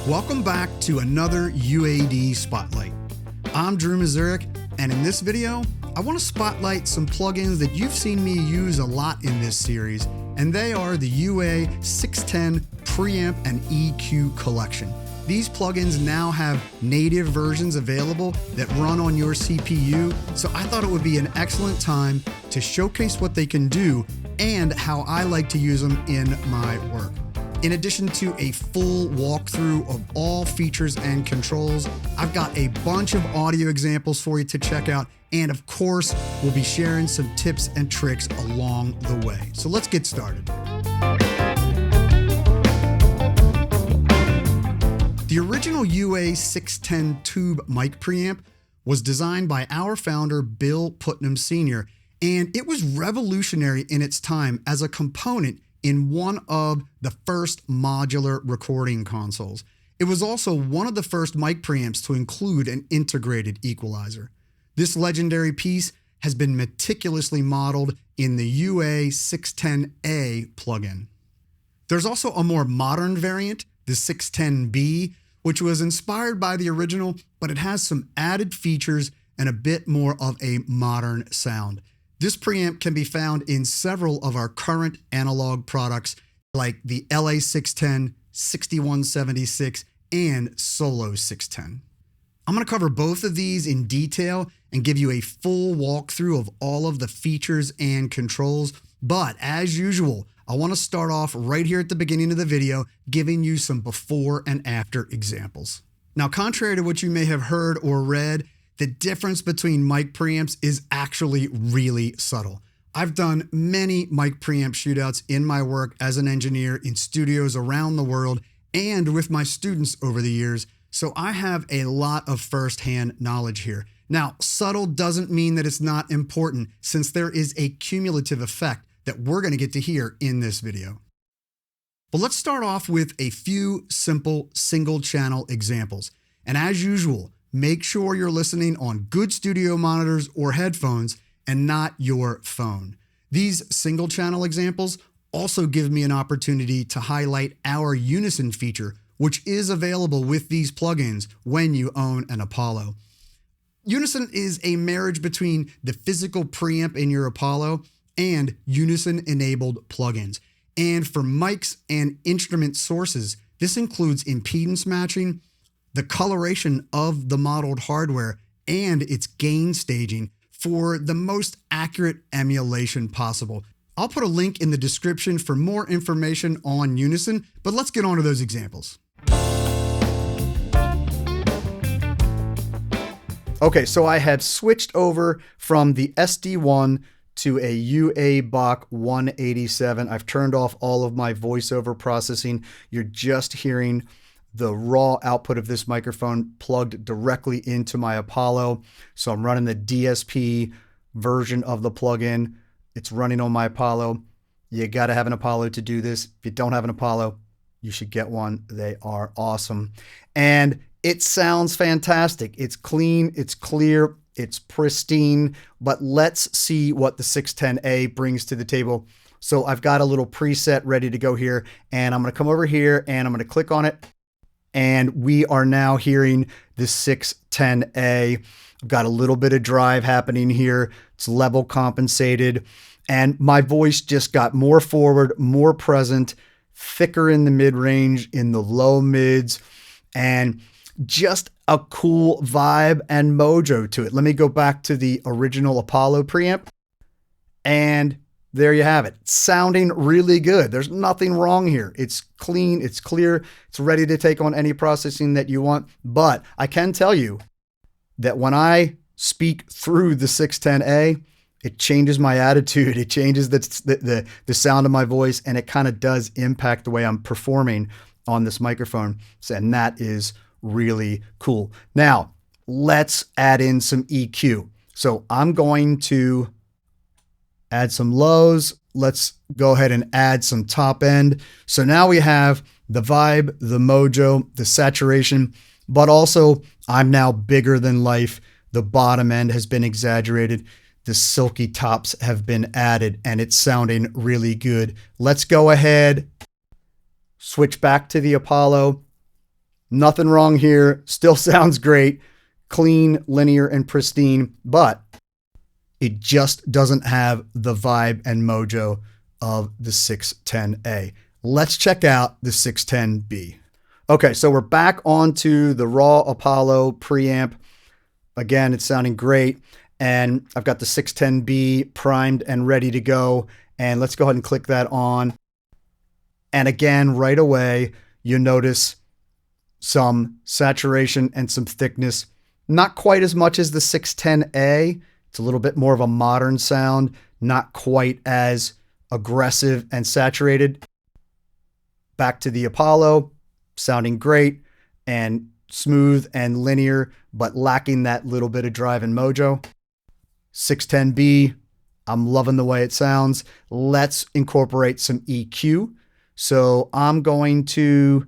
Welcome back to another UAD Spotlight. I'm Drew Mazurek, and in this video, I want to spotlight some plugins that you've seen me use a lot in this series, and they are the UA 610 Preamp and EQ Collection. These plugins now have native versions available that run on your CPU, so I thought it would be an excellent time to showcase what they can do and how I like to use them in my work. In addition to a full walkthrough of all features and controls, I've got a bunch of audio examples for you to check out, and of course, we'll be sharing some tips and tricks along the way. So let's get started. The original UA 610 tube mic preamp was designed by our founder, Bill Putnam Sr., and it was revolutionary in its time as a component in one of the first modular recording consoles. It was also one of the first mic preamps to include an integrated equalizer. This legendary piece has been meticulously modeled in the UA 610A plugin. There's also a more modern variant, the 610B, which was inspired by the original, but it has some added features and a bit more of a modern sound. This preamp can be found in several of our current analog products like the LA 610, 6176, and Solo 610. I'm going to cover both of these in detail and give you a full walkthrough of all of the features and controls, but as usual, I want to start off right here at the beginning of the video, giving you some before and after examples. Now, contrary to what you may have heard or read, the difference between mic preamps is actually really subtle. I've done many mic preamp shootouts in my work as an engineer in studios around the world and with my students over the years, so I have a lot of firsthand knowledge here. Now, subtle doesn't mean that it's not important, since there is a cumulative effect that we're going to get to hear in this video. But let's start off with a few simple single channel examples. And as usual, make sure you're listening on good studio monitors or headphones and not your phone. These single channel examples also give me an opportunity to highlight our Unison feature, which is available with these plugins when you own an Apollo. Unison is a marriage between the physical preamp in your Apollo and Unison-enabled plugins. And for mics and instrument sources, this includes impedance matching, the coloration of the modeled hardware, and its gain staging for the most accurate emulation possible. I'll put a link in the description for more information on Unison, but let's get on to those examples. Okay, so I have switched over from the SD1 to a UA 187. I've turned off all of my voiceover processing. You're just hearing the raw output of this microphone plugged directly into my Apollo. So I'm running the DSP version of the plugin. It's running on my Apollo. You got to have an Apollo to do this. If you don't have an Apollo, you should get one. They are awesome. And it sounds fantastic. It's clean, it's clear, it's pristine, but let's see what the 610A brings to the table. So I've got a little preset ready to go here, and I'm going to come over here and I'm going to click on it. And we are now hearing the 610A. I've got a little bit of drive happening here. It's level compensated. And my voice just got more forward, more present, thicker in the mid-range, in the low mids, and just a cool vibe and mojo to it. Let me go back to the original Apollo preamp. And there you have it. Sounding really good. There's nothing wrong here. It's clean, it's clear, it's ready to take on any processing that you want. But I can tell you that when I speak through the 610A, it changes my attitude. It changes the sound of my voice, and it kind of does impact the way I'm performing on this microphone. And that is really cool. Now, let's add in some EQ. So I'm going to add some lows. Let's go ahead and add some top end. So now we have the vibe, the mojo, the saturation, but also I'm now bigger than life. The bottom end has been exaggerated. The silky tops have been added, and it's sounding really good. Let's go ahead, switch back to the Apollo, Nothing wrong here. Still sounds great. Clean, linear, and pristine, but it just doesn't have the vibe and mojo of the 610A. Let's check out the 610B. Okay, so we're back onto the raw Apollo preamp. Again, it's sounding great. And I've got the 610B primed and ready to go. And let's go ahead and click that on. And again, right away, you notice some saturation and some thickness. Not quite as much as the 610A. It's a little bit more of a modern sound, not quite as aggressive and saturated. Back to the Apollo, sounding great and smooth and linear, but lacking that little bit of drive and mojo. 610B, I'm loving the way it sounds. Let's incorporate some EQ. So I'm going to,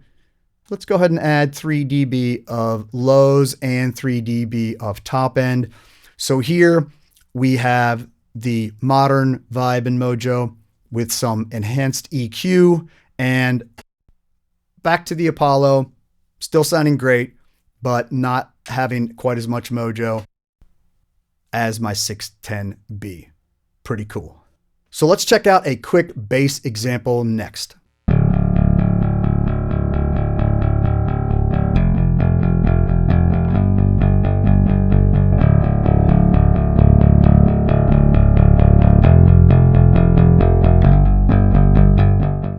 let's go ahead and add 3 dB of lows and 3 dB of top end. So here we have the modern vibe and mojo with some enhanced EQ, and back to the Apollo, still sounding great, but not having quite as much mojo as my 610B. Pretty cool. So let's check out a quick bass example next.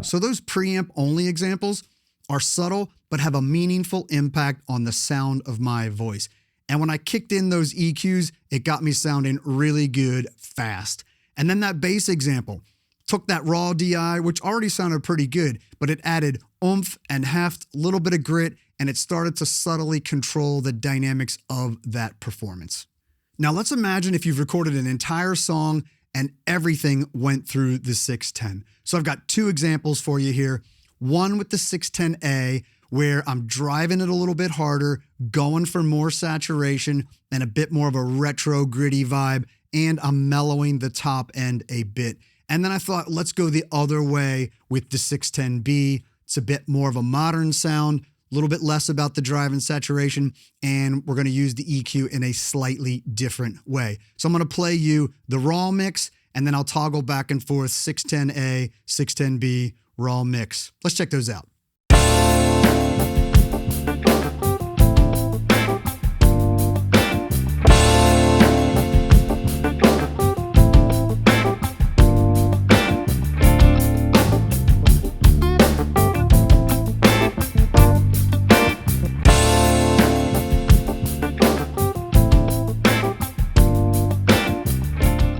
So those preamp only examples are subtle, but have a meaningful impact on the sound of my voice. And when I kicked in those EQs, it got me sounding really good fast. And then that bass example took that raw DI, which already sounded pretty good, but it added oomph and heft, a little bit of grit, and it started to subtly control the dynamics of that performance. Now let's imagine if you've recorded an entire song and everything went through the 610. So I've got 2 examples for you here. One with the 610A, where I'm driving it a little bit harder, going for more saturation and a bit more of a retro gritty vibe, and I'm mellowing the top end a bit. And then I thought, let's go the other way with the 610B. It's a bit more of a modern sound, a little bit less about the drive and saturation, and we're gonna use the EQ in a slightly different way. So I'm gonna play you the raw mix, and then I'll toggle back and forth 610A, 610B, raw mix. Let's check those out.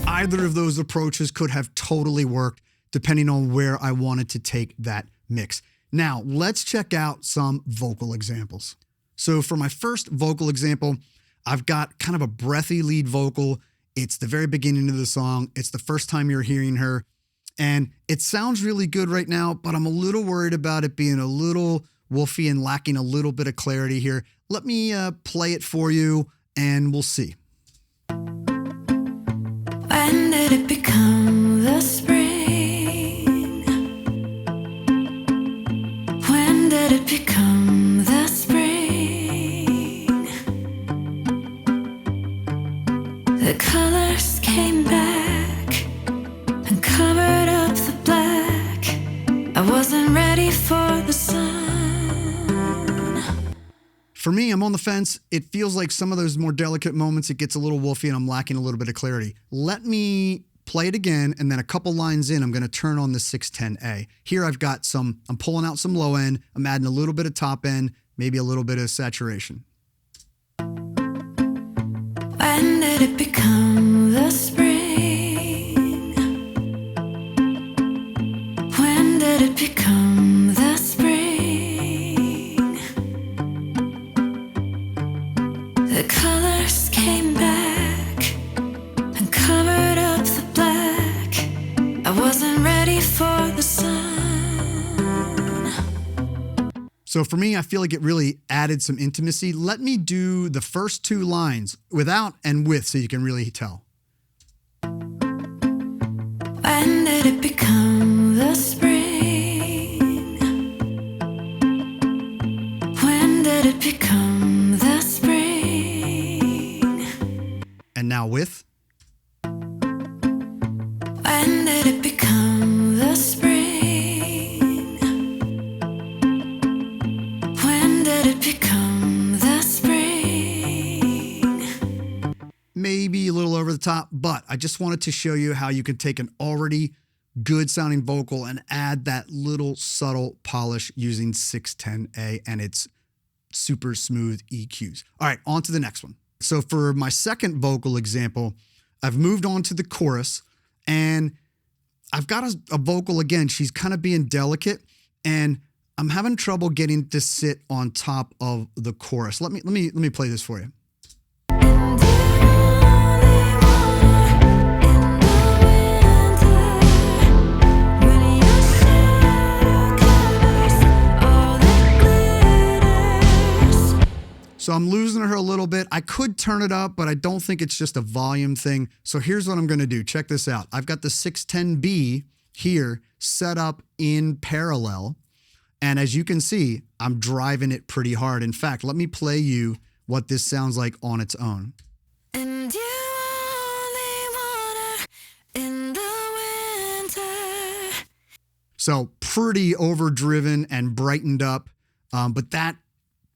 Either of those approaches could have totally worked depending on where I wanted to take that mix. Now, let's check out some vocal examples. So for my first vocal example, I've got kind of a breathy lead vocal. It's the very beginning of the song. It's the first time you're hearing her. And it sounds really good right now, but I'm a little worried about it being a little woofy and lacking a little bit of clarity here. Let me play it for you and we'll see. When did it become the spring? When did it become the spring? The colors came back and covered up the black. I wasn't ready for the sun. For me, I'm on the fence. It feels like some of those more delicate moments, it gets a little woofy and I'm lacking a little bit of clarity. Let me play it again, and then a couple lines in, I'm gonna turn on the 610A. Here I've got I'm pulling out some low end, I'm adding a little bit of top end, maybe a little bit of saturation. When did it become the spring? When did it become the spring? The colors came back and covered up the black. I wasn't ready for the sun. So for me, I feel like it really added some intimacy. Let me do the first 2 lines without and with so you can really tell. When did it become the spring? When did it become the spring? And now with. When did it become the spring? When did it become the spring? Maybe a little over the top, but I just wanted to show you how you can take an already good sounding vocal and add that little subtle polish using 610A and its super smooth EQs. All right, on to the next one. So for my second vocal example, I've moved on to the chorus, and I've got a vocal again. She's kind of being delicate, and I'm having trouble getting to sit on top of the chorus. Let me play this for you. So I'm losing her a little bit. I could turn it up, but I don't think it's just a volume thing. So here's what I'm going to do. Check this out. I've got the 610B here set up in parallel. And as you can see, I'm driving it pretty hard. In fact, let me play you what this sounds like on its own. And you only want her in the winter. So pretty overdriven and brightened up, but that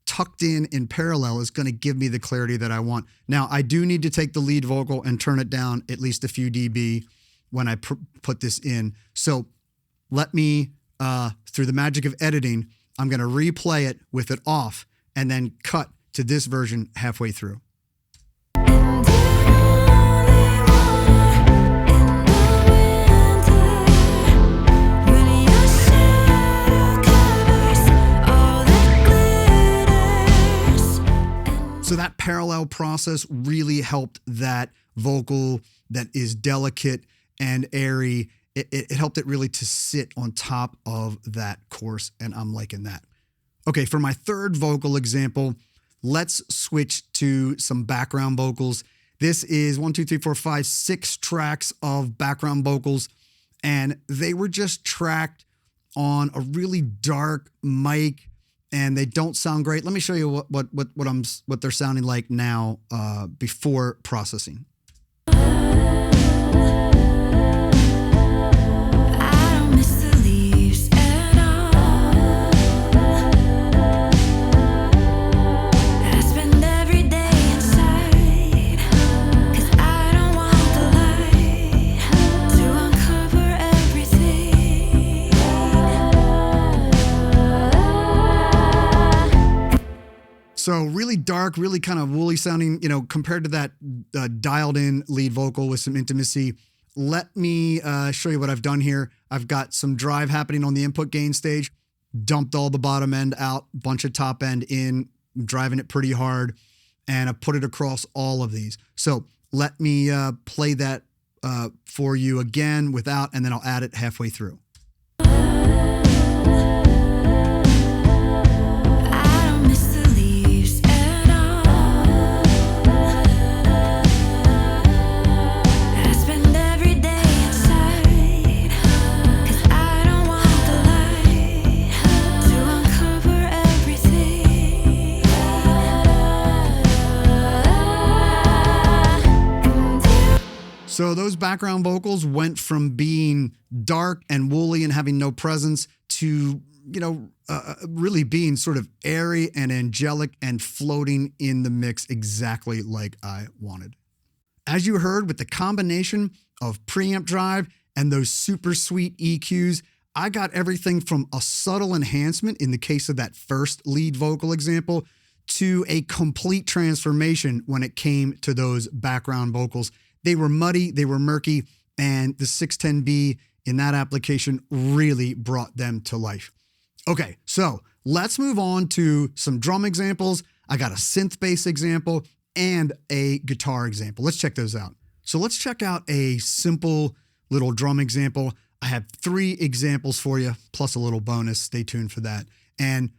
tucked in parallel is going to give me the clarity that I want. Now, I do need to take the lead vocal and turn it down at least a few dB when I put this in. So let me, through the magic of editing, I'm going to replay it with it off and then cut to this version halfway through. So that parallel process really helped that vocal that is delicate and airy. It helped it really to sit on top of that chorus, and I'm liking that. Okay, for my third vocal example, let's switch to some background vocals. This is 6 tracks of background vocals, and they were just tracked on a really dark mic, and they don't sound great. Let me show you what they're sounding like now before processing. So really dark, really kind of woolly sounding, compared to that dialed in lead vocal with some intimacy. Let me show you what I've done here. I've got some drive happening on the input gain stage, dumped all the bottom end out, bunch of top end in, driving it pretty hard, and I put it across all of these. So let me play that for you again without, and then I'll add it halfway through. So those background vocals went from being dark and woolly and having no presence to, really being sort of airy and angelic and floating in the mix exactly like I wanted. As you heard, with the combination of preamp drive and those super sweet EQs, I got everything from a subtle enhancement in the case of that first lead vocal example to a complete transformation when it came to those background vocals. They were muddy, they were murky, and the 610B in that application really brought them to life. Okay, so let's move on to some drum examples. I got a synth bass example and a guitar example. Let's check those out. So let's check out a simple little drum example. I have 3 examples for you, plus a little bonus. Stay tuned for that. And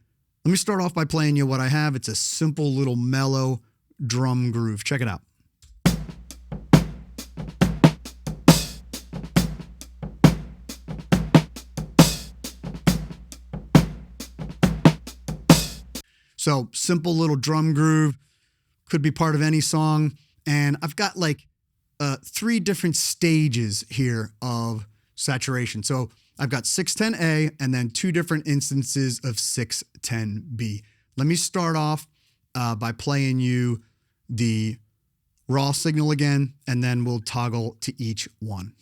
let me start off by playing you what I have. It's a simple little mellow drum groove. Check it out. So simple little drum groove, could be part of any song. And I've got like 3 different stages here of saturation. So I've got 610A and then 2 different instances of 610B. Let me start off by playing you the raw signal again, and then we'll toggle to each one.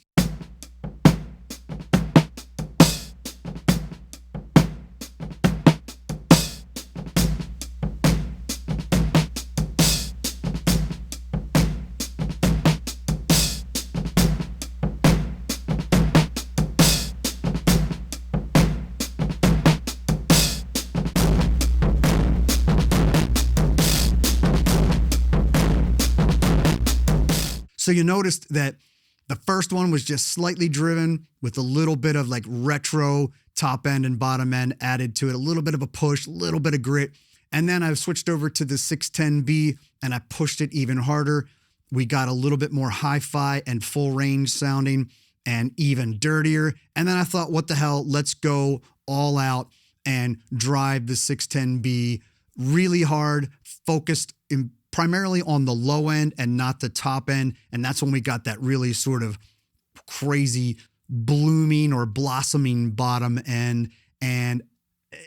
So you noticed that the first one was just slightly driven with a little bit of like retro top end and bottom end added to it, a little bit of a push, a little bit of grit. And then I switched over to the 610B and I pushed it even harder. We got a little bit more hi-fi and full range sounding and even dirtier. And then I thought, what the hell, let's go all out and drive the 610B really hard, focused primarily on the low end and not the top end. And that's when we got that really sort of crazy blooming or blossoming bottom end. And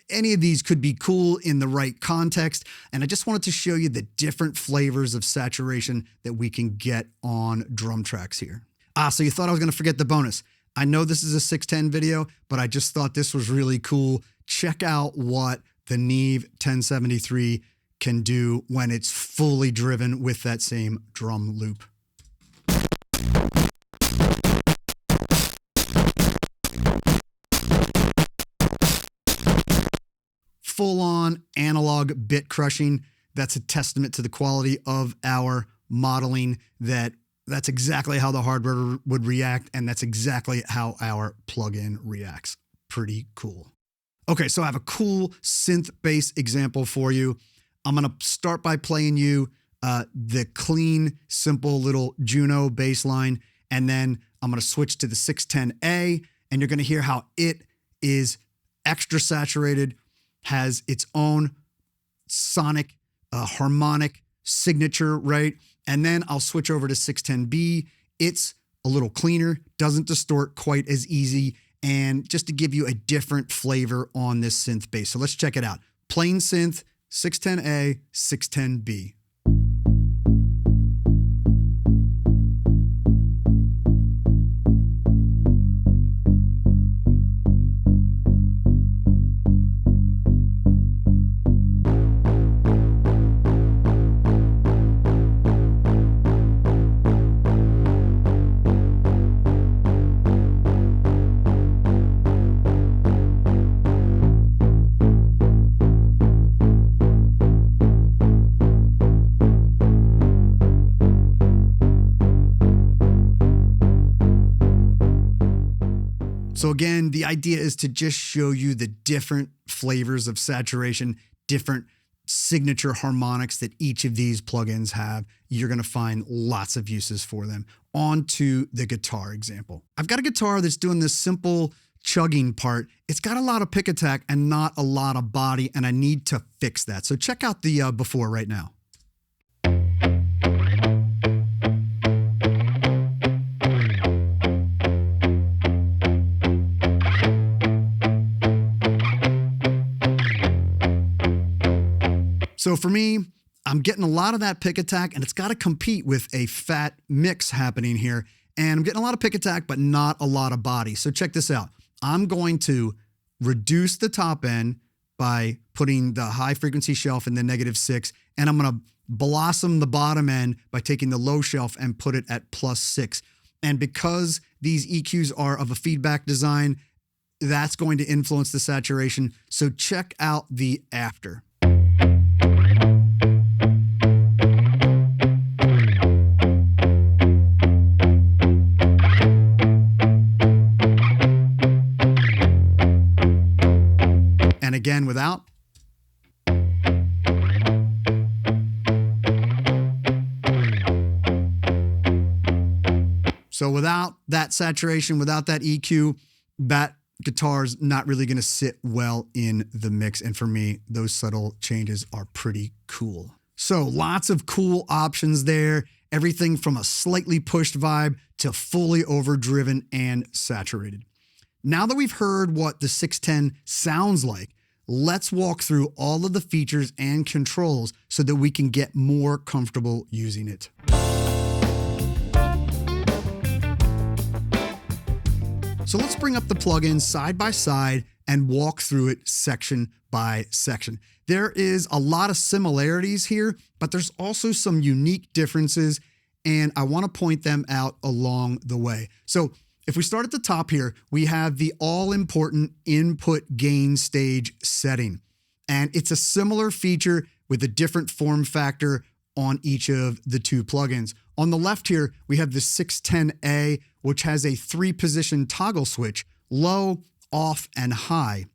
any of these could be cool in the right context. And I just wanted to show you the different flavors of saturation that we can get on drum tracks here. So you thought I was going to forget the bonus. I know this is a 610 video, but I just thought this was really cool. Check out what the Neve 1073 can do when it's fully driven with that same drum loop. Full-on analog bit crushing. That's a testament to the quality of our modeling. That's exactly how the hardware would react, and that's exactly how our plugin reacts. Pretty cool. Okay, so I have a cool synth bass example for you. I'm going to start by playing you the clean, simple little Juno bass line, and then I'm going to switch to the 610A, and you're going to hear how it is extra saturated, has its own sonic, harmonic signature, right? And then I'll switch over to 610B. It's a little cleaner, doesn't distort quite as easy, and just to give you a different flavor on this synth bass. So let's check it out. Plain synth, 610A, 610B. So again, the idea is to just show you the different flavors of saturation, different signature harmonics that each of these plugins have. You're going to find lots of uses for them. On to the guitar example. I've got a guitar that's doing this simple chugging part. It's got a lot of pick attack and not a lot of body, and I need to fix that. So check out the before right now. So for me, I'm getting a lot of that pick attack, and it's got to compete with a fat mix happening here. And I'm getting a lot of pick attack, but not a lot of body. So check this out. I'm going to reduce the top end by putting the high frequency shelf in the -6, and I'm going to blossom the bottom end by taking the low shelf and put it at +6. And because these EQs are of a feedback design, that's going to influence the saturation. So check out the after. And again, without. So without that saturation, without that EQ, that guitar's not really going to sit well in the mix. And for me, those subtle changes are pretty cool. So lots of cool options there. Everything from a slightly pushed vibe to fully overdriven and saturated. Now that we've heard what the 610 sounds like, let's walk through all of the features and controls so that we can get more comfortable using it. So let's bring up the plugins side by side and walk through it section by section. There is a lot of similarities here, but there's also some unique differences, and I want to point them out along the way. So if we start at the top here, we have the all-important input gain stage setting, and it's a similar feature with a different form factor on each of the two plugins. On the left here, we have the 610A, which has a 3-position toggle switch, low, off, and high.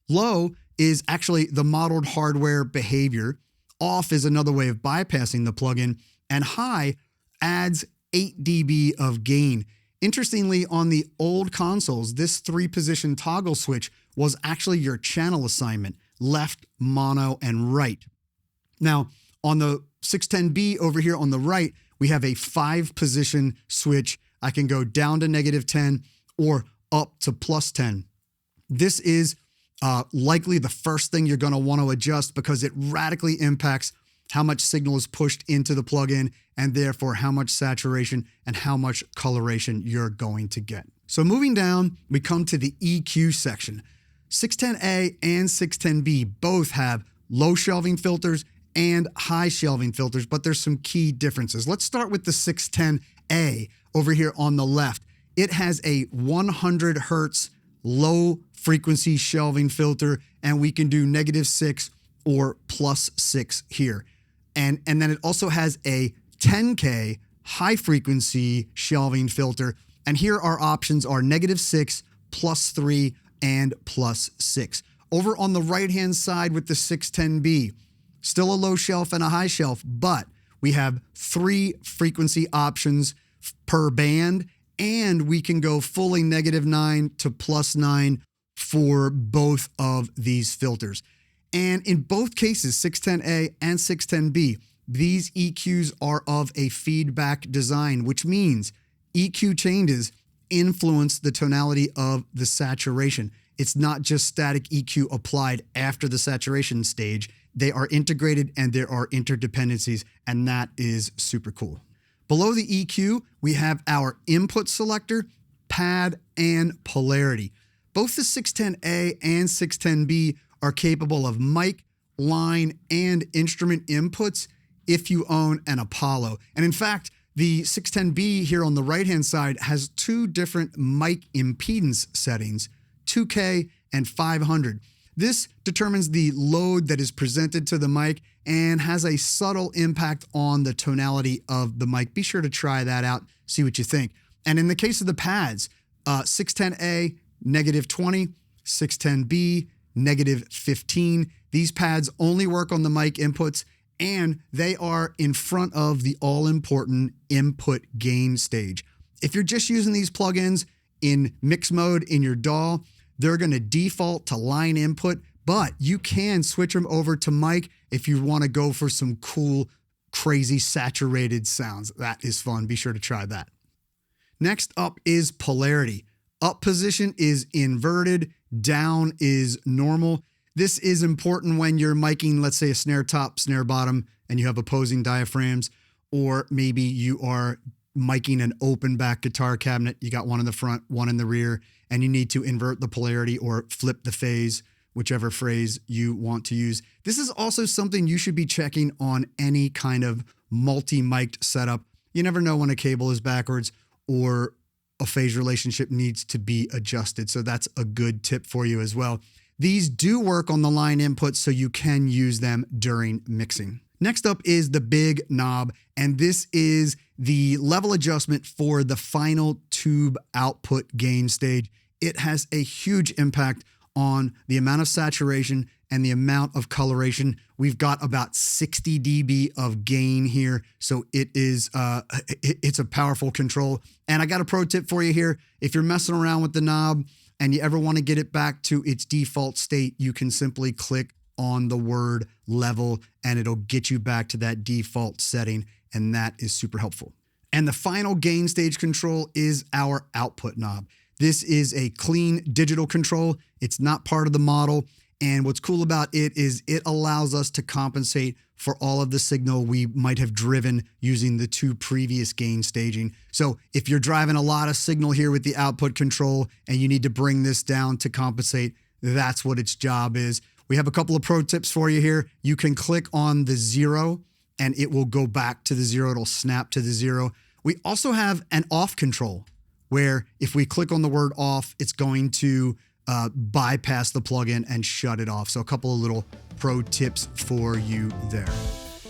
Low is actually the modeled hardware behavior. Off is another way of bypassing the plugin, and high adds 8 dB of gain. Interestingly, on the old consoles, this 3-position toggle switch was actually your channel assignment, left, mono, and right. Now, on the 610B over here on the right, we have a 5-position switch. I can go down to -10 or up to +10. This is likely the first thing you're going to want to adjust because it radically impacts how much signal is pushed into the plugin and therefore how much saturation and how much coloration you're going to get. So moving down, we come to the EQ section. 610A and 610B both have low shelving filters and high shelving filters, but there's some key differences. Let's start with the 610A over here on the left. It has a 100 hertz low frequency shelving filter, and we can do -6 or +6 here. And then it also has a 10K high frequency shelving filter. And here our options are -6, +3, and +6. Over on the right-hand side with the 610B, still a low shelf and a high shelf, but we have 3 frequency options per band, and we can go fully -9 to +9 for both of these filters. And in both cases, 610A and 610B, these EQs are of a feedback design, which means EQ changes influence the tonality of the saturation. It's not just static EQ applied after the saturation stage. They are integrated and there are interdependencies, and that is super cool. Below the EQ, we have our input selector, pad, and polarity. Both the 610A and 610B are capable of mic, line, and instrument inputs if you own an Apollo. And in fact, the 610B here on the right-hand side has 2 different mic impedance settings, 2K and 500. This determines the load that is presented to the mic and has a subtle impact on the tonality of the mic. Be sure to try that out, see what you think. And in the case of the pads, 610A, -20, 610B, -15. These pads only work on the mic inputs, and they are in front of the all-important input gain stage. If you're just using these plugins in mix mode in your DAW, they're going to default to line input, but you can switch them over to mic if you want to go for some cool, crazy saturated sounds. That is fun. Be sure to try that. Next up is polarity. Up position is inverted, down is normal. This is important when you're miking, let's say, a snare top, snare bottom, and you have opposing diaphragms, or maybe you are miking an open back guitar cabinet. You got one in the front, one in the rear, and you need to invert the polarity or flip the phase, whichever phrase you want to use. This is also something you should be checking on any kind of multi-mic'd setup. You never know when a cable is backwards or a phase relationship needs to be adjusted. So that's a good tip for you as well. These do work on the line inputs, so you can use them during mixing. Next up is the big knob, and this is the level adjustment for the final tube output gain stage. It has a huge impact on the amount of saturation and the amount of coloration. We've got about 60 dB of gain here, so it is it's a powerful control. And I got a pro tip for you here. If you're messing around with the knob, and you ever want to get it back to its default state, you can simply click on the word level and it'll get you back to that default setting, and that is super helpful. And the final gain stage control is our output knob. This is a clean digital control. It's not part of the model. And what's cool about it is it allows us to compensate for all of the signal we might have driven using the two previous gain staging. So if you're driving a lot of signal here with the output control and you need to bring this down to compensate, that's what its job is. We have a couple of pro tips for you here. You can click on the 0 and it will go back to the 0. It'll snap to the 0. We also have an off control where if we click on the word off, it's going to bypass the plugin and shut it off. So a couple of little pro tips for you there.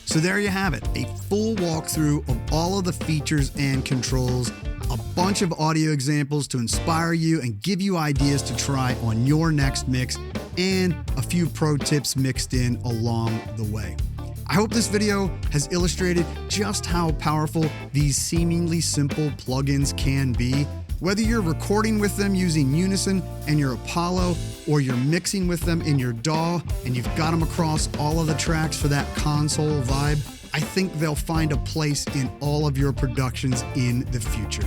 So there you have it, a full walkthrough of all of the features and controls, a bunch of audio examples to inspire you and give you ideas to try on your next mix, and a few pro tips mixed in along the way. I hope this video has illustrated just how powerful these seemingly simple plugins can be. Whether you're recording with them using Unison and your Apollo, or you're mixing with them in your DAW and you've got them across all of the tracks for that console vibe, I think they'll find a place in all of your productions in the future.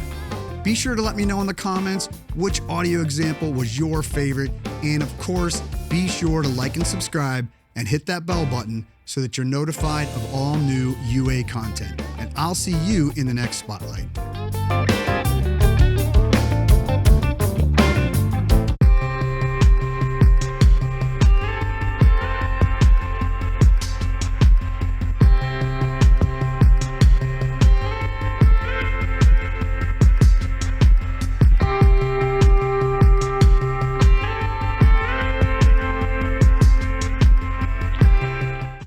Be sure to let me know in the comments which audio example was your favorite, and of course, be sure to like and subscribe and hit that bell button so that you're notified of all new UA content. And I'll see you in the next Spotlight.